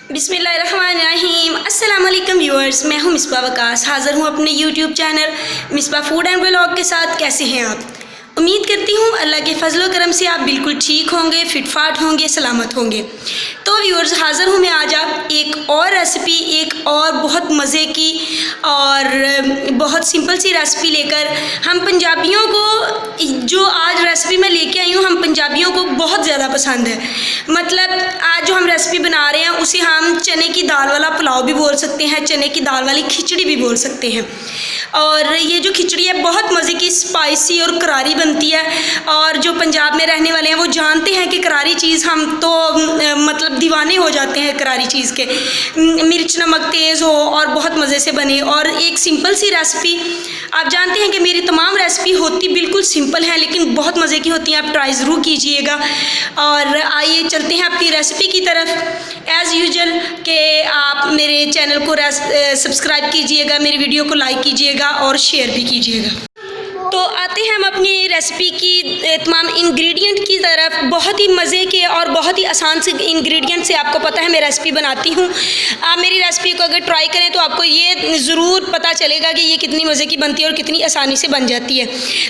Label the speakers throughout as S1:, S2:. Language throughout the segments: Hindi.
S1: बिस्मिल्लाहिर्रहमानिर्रहीम। अस्सलाम वालेकुम व्यूअर्स, मैं हूं मिसबा वकास, हाज़िर हूं अपने YouTube channel Misbah food and vlog के साथ। कैसे हैं आप? उम्मीद करती हूँ अल्लाह के फजल व करम से आप बिल्कुल ठीक होंगे, फिटफाट होंगे, सलामत होंगे। तो व्यूअर्स, हाज़िर हूँ मैं आज आप एक और रेसिपी, एक और बहुत मज़े की और बहुत सिंपल सी रेसिपी लेकर। हम पंजाबियों को जो आज रेसिपी मैं लेके आई हूँ, हम पंजाबियों को बहुत ज़्यादा पसंद है। मतलब आज जो हम रेसिपी बना रहे हैं उसे हम चने की दाल वाला पुलाव भी बोल सकते हैं, चने की दाल वाली खिचड़ी भी बोल सकते हैं। और ये जो खिचड़ी है बहुत मज़े की, स्पाइसी और करारी बनती है। और जो पंजाब में रहने वाले हैं वो जानते हैं कि करारी चीज़, हम तो मतलब दीवाने हो जाते हैं करारी चीज़ के। मिर्च नमक तेज़ हो और बहुत मज़े से बने। और एक सिंपल सी रेसिपी, आप जानते हैं कि मेरी तमाम रेसिपी होती बिल्कुल सिंपल हैं लेकिन बहुत मज़े की होती हैं। आप ट्राई ज़रूर कीजिएगा। और आइए चलते हैं अपनी रेसिपी की तरफ। एज़ यूजुअल कि आप मेरे चैनल को सब्सक्राइब कीजिएगा, मेरी वीडियो को लाइक कीजिएगा और शेयर भी कीजिएगा। तो आते हैं हम अपनी रेसिपी की तमाम इंग्रेडिएंट की तरफ। बहुत ही मज़े के और बहुत ही आसान से इंग्रेडिएंट से आपको पता है मैं रेसिपी बनाती हूँ। आप मेरी रेसिपी को अगर ट्राई करें तो आपको ये ज़रूर पता चलेगा कि ये कितनी मज़े की बनती है और कितनी आसानी से बन जाती है।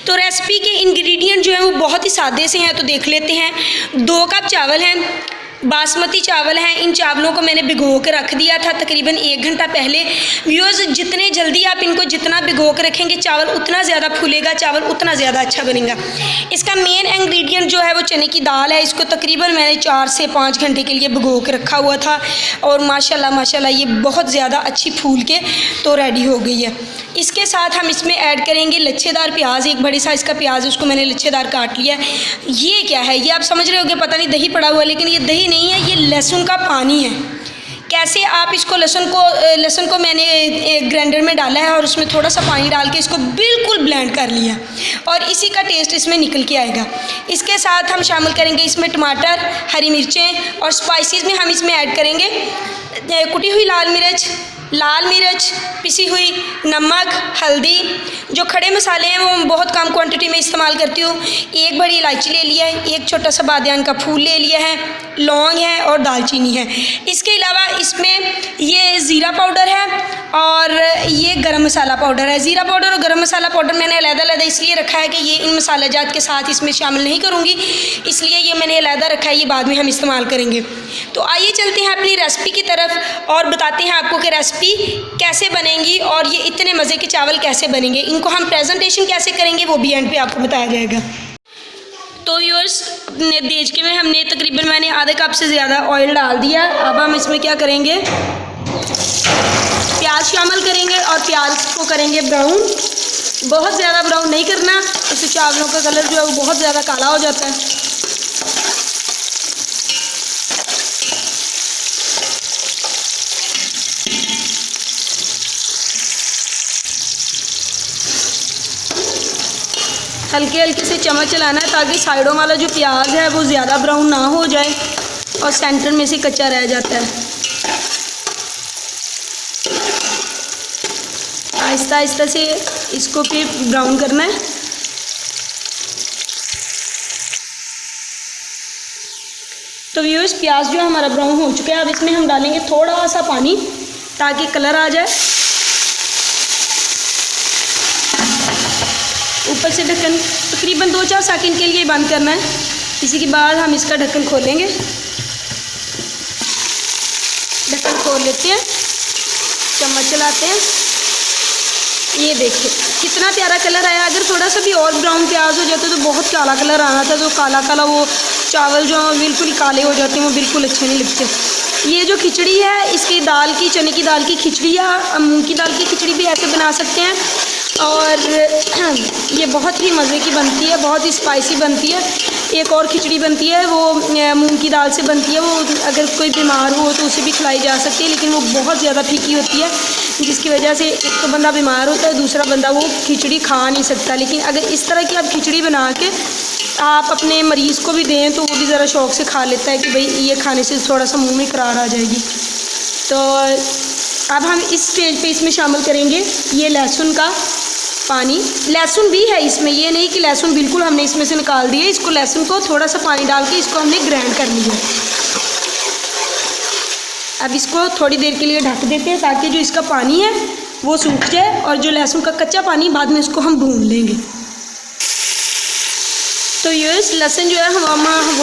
S1: तो रेसिपी के इंग्रेडिएंट जो हैं वो बहुत ही सादे से हैं, तो देख लेते हैं। 2 कप चावल हैं, बासमती चावल हैं। इन चावलों को मैंने भिगो के रख दिया था तकरीबन 1 घंटा पहले। व्यूअर्स, जितने जल्दी आप इनको जितना भिगो के रखेंगे चावल उतना ज़्यादा फूलेगा, चावल उतना ज़्यादा अच्छा बनेगा। इसका मेन इंग्रेडिएंट जो है वो चने की दाल है। इसको तकरीबन मैंने 4 से 5 घंटे के लिए भिगो के रखा हुआ था और माशाल्लाह ये बहुत ज़्यादा अच्छी फूल के तो रेडी हो गई है। इसके साथ हम इसमें ऐड करेंगे लच्छेदार प्याज। एक बड़े साइज़ का प्याज है, उसको मैंने लच्छेदार काट लिया है। ये क्या है, ये आप समझ रहे होगे पता नहीं दही पड़ा हुआ है, लेकिन ये दही नहीं है, ये लहसुन का पानी है। कैसे आप इसको लहसुन को मैंने ग्राइंडर में डाला है और उसमें थोड़ा सा पानी डाल के इसको बिल्कुल ब्लेंड कर लिया और इसी का टेस्ट इसमें निकल के आएगा। इसके साथ हम शामिल करेंगे इसमें टमाटर, हरी मिर्चें और स्पाइसेस में हम इसमें ऐड करेंगे कुटी हुई लाल मिर्च, पिसी हुई नमक, हल्दी। जो खड़े मसाले हैं वो बहुत कम क्वांटिटी में इस्तेमाल करती हूँ। 1 बड़ी इलायची ले लिया है, 1 छोटा सा बादियान का फूल ले लिया है, लौंग है और दालचीनी है। इसके अलावा इसमें ये ज़ीरा पाउडर है और ये गरम मसाला पाउडर है। ज़ीरा पाउडर और गरम मसाला पाउडर मैंने अलग-अलग इसलिए रखा है कि ये इन मसाला जात के साथ इसमें शामिल नहीं करूँगी, इसलिए ये मैंने अलग रखा है, ये बाद में हम इस्तेमाल करेंगे। तो आइए चलते हैं अपनी रेसिपी की तरफ और बताते हैं आपको कि रेसिपी कैसे बनेगी और ये इतने मज़े के चावल कैसे बनेंगे। इनको हम प्रेजेंटेशन कैसे करेंगे वो भी एंड पे आपको बताया जाएगा। तो व्यूअर्स, अपने देचके में हमने तकरीबन मैंने आधे कप से ज़्यादा ऑयल डाल दिया। अब हम इसमें क्या करेंगे, प्याज शामिल करेंगे और प्याज को करेंगे ब्राउन। बहुत ज़्यादा ब्राउन नहीं करना, इससे चावलों का कलर जो है वो बहुत ज़्यादा काला हो जाता है। हल्के हल्के से चम्मच चलाना है ताकि साइडों वाला जो प्याज है वो ज़्यादा ब्राउन ना हो जाए और सेंटर में से कच्चा रह जाता है। आहिस्ता आहिस्ता से इसको फिर ब्राउन करना है। तो व्यूअर्स, प्याज जो हमारा ब्राउन हो चुका है, अब इसमें हम डालेंगे थोड़ा सा पानी ताकि कलर आ जाए। ऊपर से ढक्कन तकरीबन 2-4 सेकंड के लिए बंद करना है। इसी के बाद हम इसका ढक्कन खोलेंगे। ढक्कन खोल लेते हैं, चम्मच चलाते हैं। ये देखिए कितना प्यारा कलर आया। अगर थोड़ा सा भी और ब्राउन प्याज हो जाता तो बहुत काला कलर आना था, तो काला काला वो चावल जो बिल्कुल काले हो जाते हैं, वो बिल्कुल अच्छे नहीं लगते। ये जो खिचड़ी है, इसकी दाल की, चने की दाल की खिचड़ी या मूंग की दाल की खिचड़ी भी ऐसे बना सकते हैं और ये बहुत ही मज़े की बनती है, बहुत ही स्पाइसी बनती है। एक और खिचड़ी बनती है वो मूंग की दाल से बनती है, वो अगर कोई बीमार हो तो उसे भी खिलाई जा सकती है, लेकिन वो बहुत ज़्यादा फीकी होती है, जिसकी वजह से एक तो बंदा बीमार होता है, दूसरा बंदा वो खिचड़ी खा नहीं सकता। लेकिन अगर इस तरह की आप खिचड़ी बना के आप अपने मरीज़ को भी दें तो वो भी ज़रा शौक़ से खा लेता है कि भाई ये खाने से थोड़ा सा मुँह में करार आ जाएगी। तो अब हम इस स्टेज पे इसमें शामिल करेंगे ये लहसुन का पानी। लहसुन भी है इसमें, ये नहीं कि लहसुन बिल्कुल हमने इसमें से निकाल दिए। इसको लहसुन को थोड़ा सा पानी डाल के इसको हमने ग्राइंड कर लिया। अब इसको थोड़ी देर के लिए ढक देते हैं ताकि जो इसका पानी है वो सूख जाए और जो लहसुन का कच्चा पानी बाद में इसको हम भून लेंगे। तो ये लहसुन जो है वो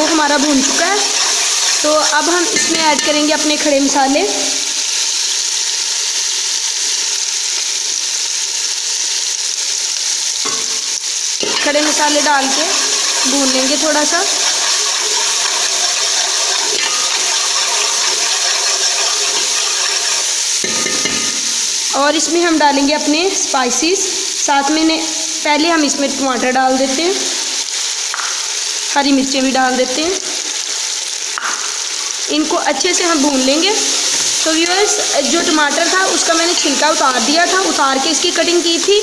S1: हमारा भून चुका है। तो अब हम इसमें ऐड करेंगे अपने खड़े मसाले। खड़े मसाले डाल के भून लेंगे थोड़ा सा। और इसमें हम डालेंगे अपने स्पाइसेस। साथ में पहले हम इसमें टमाटर डाल देते हैं, हरी मिर्चें भी डाल देते हैं। इनको अच्छे से हम भून लेंगे। तो व्यूअर्स, जो टमाटर था उसका मैंने छिलका उतार दिया था, उतार के इसकी कटिंग की थी।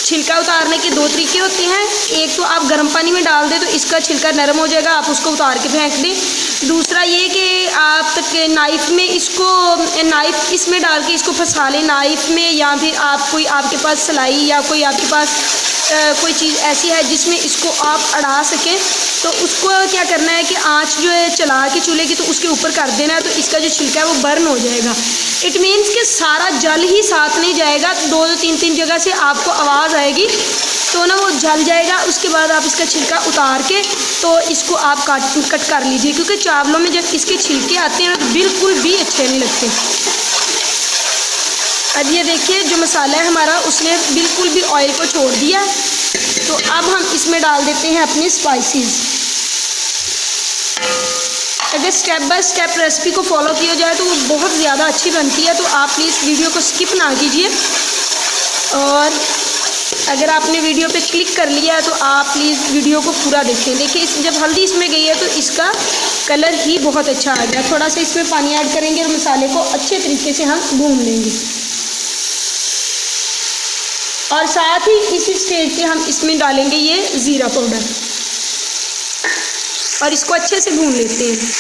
S1: छिलका उतारने के दो तरीके होते हैं, एक तो आप गर्म पानी में डाल दें तो इसका छिलका नरम हो जाएगा, आप उसको उतार के फेंक दें। दूसरा ये कि आप नाइफ़ में नाइफ़ इसमें डाल के इसको फंसा लें नाइफ़ में, या फिर आपके पास सिलाई या कोई आपके पास कोई चीज़ ऐसी है जिसमें इसको आप अड़ा सकें, तो उसको क्या करना है कि आँच जो है चला के चूल्हे की तो उसके ऊपर कर देना है, तो इसका जो छिलका है वो बर्न हो जाएगा। इट मीन्स कि सारा जल ही साथ नहीं जाएगा, दो तीन जगह से आपको आवाज़ आएगी तो ना वो जल जाएगा। उसके बाद आप इसका छिलका उतार के तो इसको आप कट कर लीजिए, क्योंकि चावलों में जब इसके छिलके आते हैं तो बिल्कुल भी अच्छे नहीं लगते। अब ये देखिए जो मसाला है हमारा उसने बिल्कुल भी ऑयल को छोड़ दिया। तो अब हम इसमें डाल देते हैं अपने स्पाइसेस। अगर स्टेप बाय स्टेप रेसिपी को फॉलो किया जाए तो वो बहुत ज़्यादा अच्छी बनती है, तो आप प्लीज़ वीडियो को स्किप ना कीजिए। और अगर आपने वीडियो पे क्लिक कर लिया है तो आप प्लीज़ वीडियो को पूरा देखें। देखिए जब हल्दी इसमें गई है तो इसका कलर ही बहुत अच्छा आ गया। थोड़ा सा इसमें पानी ऐड करेंगे और मसाले को अच्छे तरीके से हम भून लेंगे। और साथ ही इसी स्टेज पे हम इसमें डालेंगे ये ज़ीरा पाउडर और इसको अच्छे से भून लेते हैं।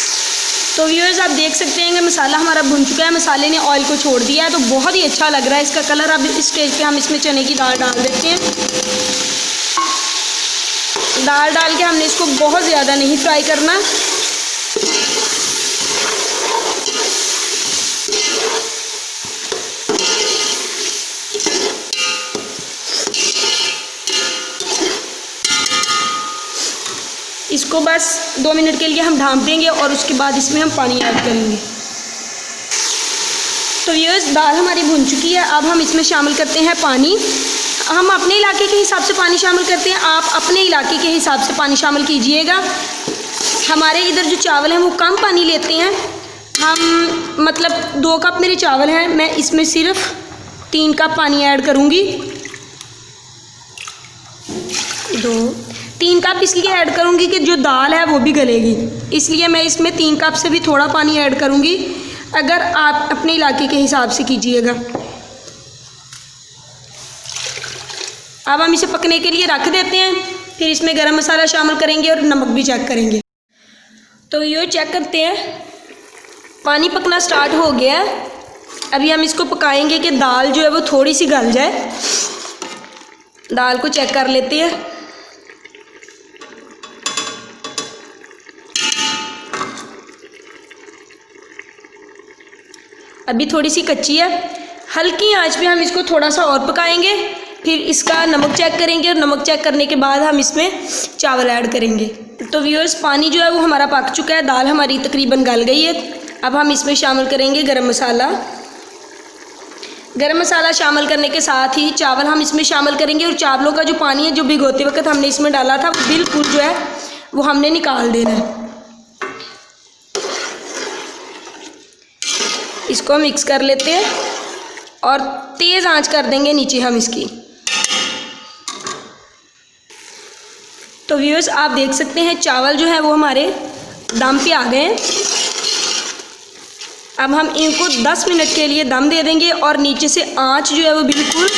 S1: तो व्यूअर्स, आप देख सकते हैं कि मसाला हमारा भुन चुका है, मसाले ने ऑयल को छोड़ दिया है, तो बहुत ही अच्छा लग रहा है इसका कलर। अब इस स्टेज पे हम इसमें चने की दाल डाल देते हैं। दाल डाल के हमने इसको बहुत ज़्यादा नहीं फ्राई करना। इसको बस 2 मिनट के लिए हम ढाँप देंगे और उसके बाद इसमें हम पानी ऐड करेंगे। तो व्यूअर्स, दाल हमारी भुन चुकी है। अब हम इसमें शामिल करते हैं पानी। हम अपने इलाके के हिसाब से पानी शामिल करते हैं, आप अपने इलाके के हिसाब से पानी शामिल कीजिएगा। हमारे इधर जो चावल हैं वो कम पानी लेते हैं। हम मतलब 2 कप मेरे चावल हैं, मैं इसमें सिर्फ 3 कप पानी ऐड करूँगी। 3 कप इसलिए ऐड करूँगी कि जो दाल है वो भी गलेगी, इसलिए मैं इसमें 3 कप से भी थोड़ा पानी ऐड करूँगी। अगर आप अपने इलाके के हिसाब से कीजिएगा। अब हम इसे पकने के लिए रख देते हैं, फिर इसमें गरम मसाला शामिल करेंगे और नमक भी चेक करेंगे। तो ये चेक करते हैं, पानी पकना स्टार्ट हो गया है। अभी हम इसको पकाएंगे कि दाल जो है वो थोड़ी सी गल जाए। दाल को चेक कर लेते हैं। अभी थोड़ी सी कच्ची है, हल्की आंच पे हम इसको थोड़ा सा और पकाएंगे, फिर इसका नमक चेक करेंगे और नमक चेक करने के बाद हम इसमें चावल ऐड करेंगे। तो व्यूअर्स, पानी जो है वो हमारा पक चुका है, दाल हमारी तकरीबन गल गई है। अब हम इसमें शामिल करेंगे गरम मसाला। गरम मसाला शामिल करने के साथ ही चावल हम इसमें शामिल करेंगे और चावलों का जो पानी है जो भिगोते वक्त हमने इसमें डाला था वो बिल्कुल जो है वो हमने निकाल देना है। इसको मिक्स कर लेते हैं और तेज़ आंच कर देंगे नीचे हम इसकी। तो व्यूअर्स, आप देख सकते हैं चावल जो है वो हमारे दम पे आ गए हैं। अब हम इनको 10 मिनट के लिए दम दे देंगे और नीचे से आंच जो है वो बिल्कुल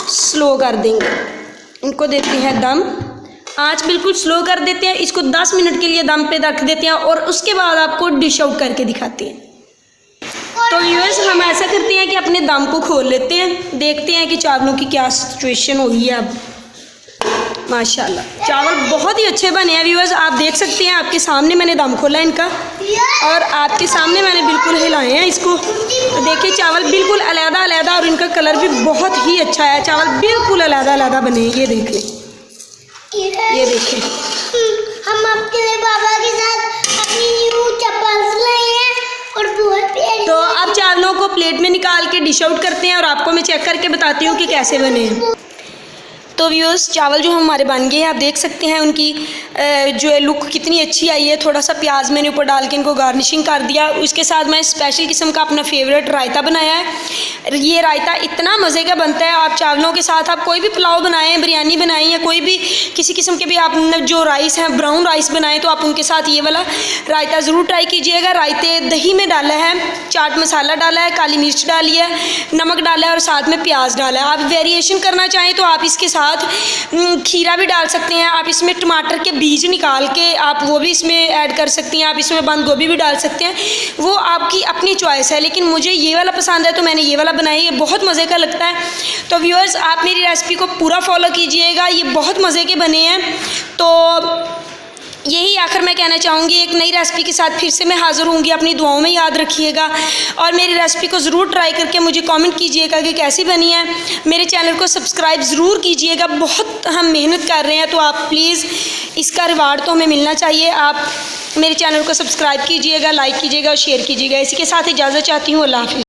S1: स्लो कर देंगे। इनको देते हैं दम, आंच बिल्कुल स्लो कर देते हैं। इसको 10 मिनट के लिए दम पे रख देते हैं और उसके बाद आपको डिश आउट करके दिखाते हैं। तो व्यूअर्स, हम ऐसा करते हैं कि अपने दम को खोल लेते हैं, देखते हैं कि चावलों की क्या सिचुएशन हो गई है। अब माशाल्लाह चावल बहुत ही अच्छे बने हैं व्यूअर्स, आप देख सकते हैं, आपके सामने मैंने दम खोला इनका और आपके सामने मैंने बिल्कुल हिलाए हैं इसको। तो देखिए चावल बिल्कुल अलग अलग और इनका कलर भी बहुत ही अच्छा है, चावल बिल्कुल अलग अलग बने हैं। ये देख लें, ये देखिए
S2: हम आपके लिए बाबा के साथ अपनी न्यू चप्पल लाए हैं और बहुत प्यारी।
S1: तो अब चावलों को प्लेट में निकाल के डिश आउट करते हैं और आपको मैं चेक करके बताती हूँ कि कैसे बने हैं। तो व्यूअर्स चावल जो हमारे बन गए हैं, आप देख सकते हैं उनकी जो है लुक कितनी अच्छी आई है। थोड़ा सा प्याज मैंने ऊपर डाल के इनको गार्निशिंग कर दिया। उसके साथ मैं स्पेशल किस्म का अपना फेवरेट रायता बनाया है। ये रायता इतना मज़े का बनता है, आप चावलों के साथ आप कोई भी पुलाव बनाएं, बिरयानी बनाएं या कोई भी किसी किस्म के भी आप जो राइस हैं, ब्राउन राइस बनाएं, तो आप उनके साथ ये वाला रायता ज़रूर ट्राई कीजिएगा। रायते दही में डाला है, चाट मसाला डाला है, काली मिर्च डाली है, नमक डाला है और साथ में प्याज डाला है। आप वेरिएशन करना चाहें तो आप इसके साथ खीरा भी डाल सकते हैं, आप इसमें टमाटर के बीज निकाल के आप वो भी इसमें ऐड कर सकती हैं, आप इसमें बंद गोभी भी डाल सकते हैं, वो आपकी अपनी चॉइस है। लेकिन मुझे ये वाला पसंद है तो मैंने ये वाला बनाई, ये बहुत मज़े का लगता है। तो व्यूअर्स आप मेरी रेसिपी को पूरा फॉलो कीजिएगा, ये बहुत मज़े के बने हैं। तो यही आखिर मैं कहना चाहूँगी, एक नई रेसिपी के साथ फिर से मैं हाज़िर होंगी। अपनी दुआओं में याद रखिएगा और मेरी रेसिपी को ज़रूर ट्राई करके मुझे कमेंट कीजिएगा कि कैसी बनी है। मेरे चैनल को सब्सक्राइब ज़रूर कीजिएगा, बहुत हम मेहनत कर रहे हैं, तो आप प्लीज़ इसका रिवार्ड तो हमें मिलना चाहिए। आप मेरे चैनल को सब्सक्राइब कीजिएगा, लाइक कीजिएगा और शेयर कीजिएगा। इसी के साथ इजाज़त चाहती हूँ। अल्लाह हाफ़िज़।